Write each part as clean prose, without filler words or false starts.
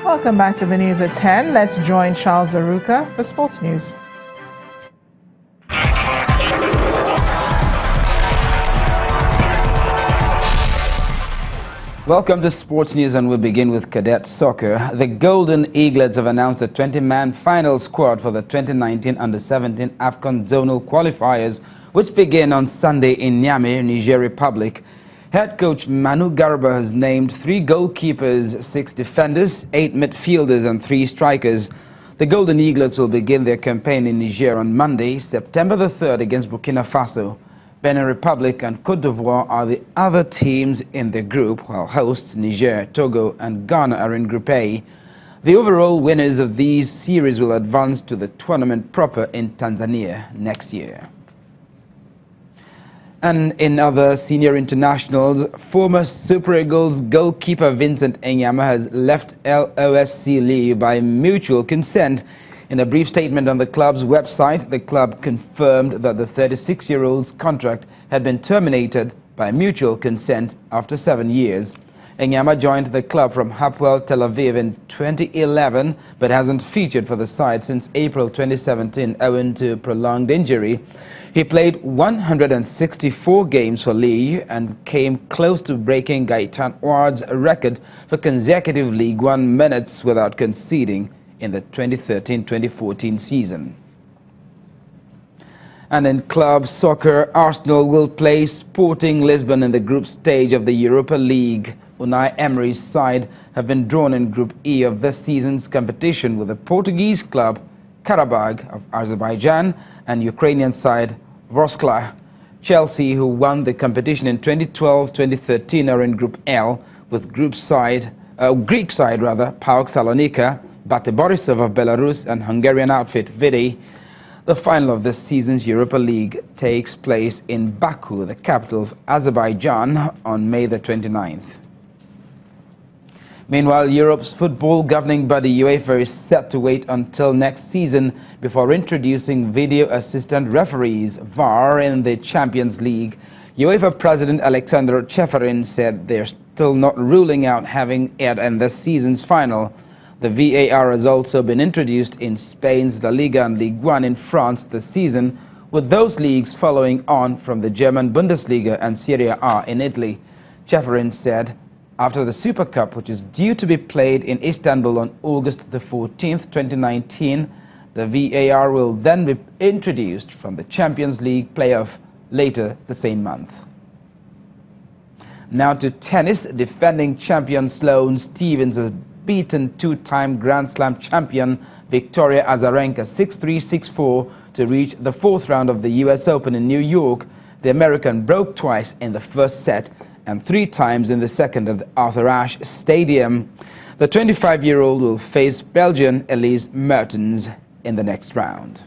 Welcome back to the news at 10. Let's join Charles Zaruka for sports news. Welcome to Sports News, and we'll begin with cadet soccer. The Golden Eaglets have announced the 20-man final squad for the 2019 Under-17 AFCON zonal qualifiers, which begin on Sunday in Niamey, Niger Republic. Head coach Manu Garba has named 3 goalkeepers, 6 defenders, 8 midfielders and 3 strikers. The Golden Eaglets will begin their campaign in Niger on Monday, September the 3rd against Burkina Faso. Benin Republic and Côte d'Ivoire are the other teams in the group, while hosts Niger, Togo and Ghana are in Group A. The overall winners of these series will advance to the tournament proper in Tanzania next year. And in other senior internationals, former Super Eagles goalkeeper Vincent Enyama has left LOSC Lille by mutual consent. In a brief statement on the club's website, the club confirmed that the 36-year-old's contract had been terminated by mutual consent after 7 years. Enyama joined the club from Hapoel Tel Aviv in 2011, but hasn't featured for the side since April 2017 owing to prolonged injury. He played 164 games for Lille and came close to breaking Gaëtan Ouard's record for consecutive Ligue 1 minutes without conceding in the 2013-2014 season. And in club soccer, Arsenal will play Sporting Lisbon in the group stage of the Europa League. Unai Emery's side have been drawn in Group E of this season's competition with the Portuguese club Karabag of Azerbaijan and Ukrainian side Vorskla. Chelsea, who won the competition in 2012-2013, are in Group L with Greek side PAOK Salonika, Bate Borisov of Belarus and Hungarian outfit Vidi. The final of this season's Europa League takes place in Baku, the capital of Azerbaijan, on May the 29th. Meanwhile, Europe's football governing body UEFA is set to wait until next season before introducing video assistant referees (VAR) in the Champions League. UEFA President Alexander Ceferin said they're still not ruling out having it in this season's final. The VAR has also been introduced in Spain's La Liga and Ligue 1 in France this season, with those leagues following on from the German Bundesliga and Serie A in Italy. Ceferin said, after the Super Cup, which is due to be played in Istanbul on August the 14th, 2019, the VAR will then be introduced from the Champions League playoff later the same month. Now to tennis. Defending champion Sloane Stephens has beaten 2-time Grand Slam champion Victoria Azarenka 6-3, 6-4 to reach the 4th round of the US Open in New York. The American broke twice in the first set and 3 times in the second at the Arthur Ashe Stadium. The 25-year-old will face Belgian Elise Mertens in the next round.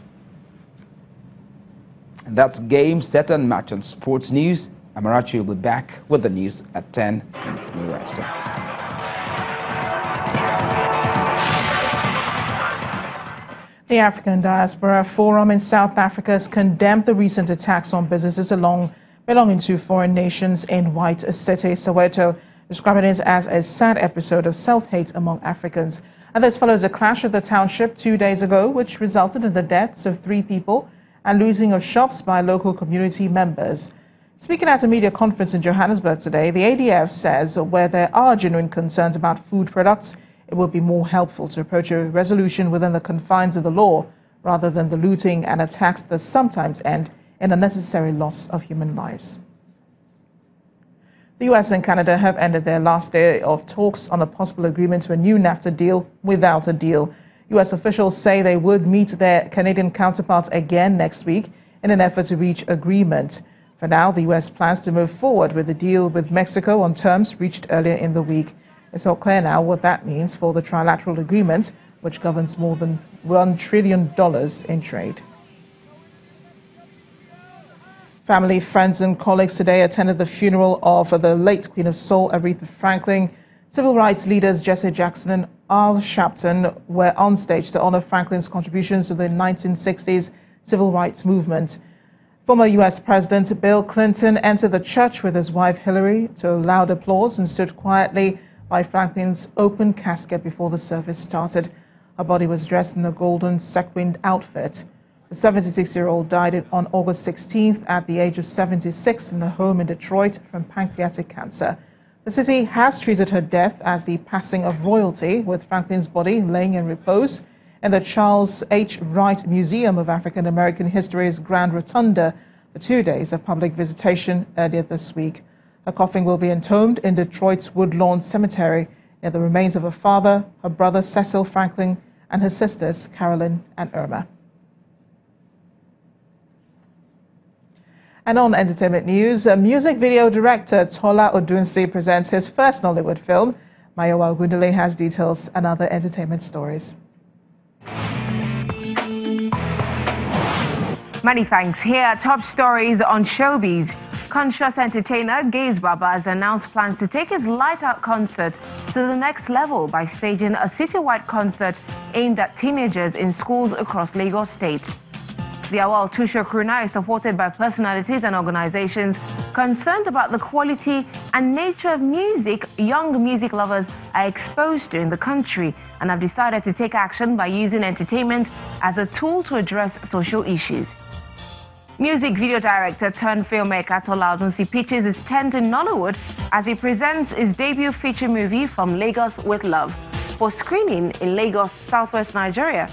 And that's game, set and match on Sports News. Amarachi will be back with the news at 10 from the rest. The African Diaspora Forum in South Africa has condemned the recent attacks on businesses belonging to foreign nations in White City, Soweto, describing it as a sad episode of self-hate among Africans. And this follows a clash at the township 2 days ago, which resulted in the deaths of 3 people and losing of shops by local community members. Speaking at a media conference in Johannesburg today, the ADF says where there are genuine concerns about food products, it would be more helpful to approach a resolution within the confines of the law rather than the looting and attacks that sometimes end in unnecessary loss of human lives. The US and Canada have ended their last day of talks on a possible agreement to a new NAFTA deal without a deal. US officials say they would meet their Canadian counterparts again next week in an effort to reach agreement. For now, the US plans to move forward with the deal with Mexico on terms reached earlier in the week. It's not clear now what that means for the trilateral agreement, which governs more than $1 trillion in trade. Family, friends and colleagues today attended the funeral of the late Queen of Soul, Aretha Franklin. Civil rights leaders Jesse Jackson and Al Sharpton were on stage to honor Franklin's contributions to the 1960s civil rights movement. Former U.S. President Bill Clinton entered the church with his wife Hillary to loud applause and stood quietly by Franklin's open casket before the service started. Her body was dressed in a golden sequined outfit. The 76-year-old died on August 16th at the age of 76 in a home in Detroit from pancreatic cancer. The city has treated her death as the passing of royalty, with Franklin's body laying in repose in the Charles H. Wright Museum of African American History's Grand Rotunda for 2 days of public visitation earlier this week. Her coffin will be entombed in Detroit's Woodlawn Cemetery near the remains of her father, her brother Cecil Franklin, and her sisters Carolyn and Irma. And on entertainment news, music video director Tola Odunsi presents his first Nollywood film. Mayowa Gundele has details and other entertainment stories. Many thanks. Here are top stories on showbiz. Conscious entertainer Gaze Baba has announced plans to take his Light Out concert to the next level by staging a citywide concert aimed at teenagers in schools across Lagos State. The Awal Tusho Kruna is supported by personalities and organizations concerned about the quality and nature of music young music lovers are exposed to in the country, and have decided to take action by using entertainment as a tool to address social issues. Music video director turned filmmaker Tola Odunsi pitches his tent in Nollywood as he presents his debut feature movie From Lagos with Love for screening in Lagos, southwest Nigeria.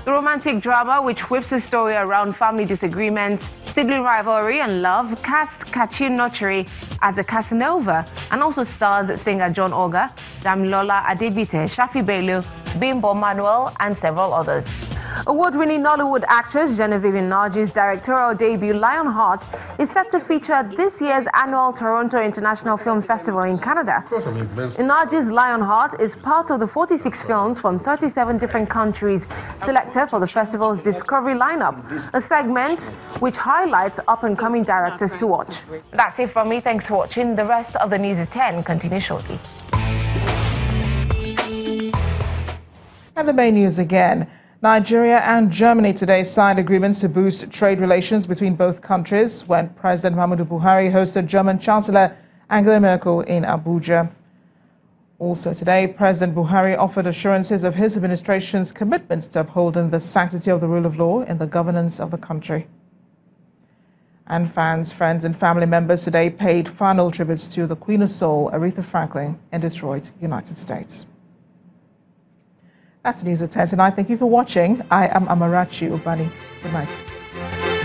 The romantic drama, which whips a story around family disagreements, sibling rivalry and love, casts Kachi Notchery as a Casanova and also stars singer John Oga, Damilola Adebite, Shafi Bello, Bimbo Manuel and several others. Award-winning Nollywood actress Genevieve Nnaji's directorial debut Lionheart is set to feature this year's annual Toronto International Film Festival in Canada. Nnaji's Lionheart is part of the 46 films from 37 different countries selected for the festival's Discovery lineup, a segment which highlights up-and-coming directors to watch. That's it from me. Thanks for watching. The rest of the news at 10 continues shortly. And the main news again. Nigeria and Germany today signed agreements to boost trade relations between both countries when President Muhammadu Buhari hosted German Chancellor Angela Merkel in Abuja. Also today, President Buhari offered assurances of his administration's commitment to upholding the sanctity of the rule of law in the governance of the country. And fans, friends and family members today paid final tributes to the Queen of Soul, Aretha Franklin, in Detroit, United States. That's news at 10 tonight. Thank you for watching. I am Amarachi Ubani. Good night.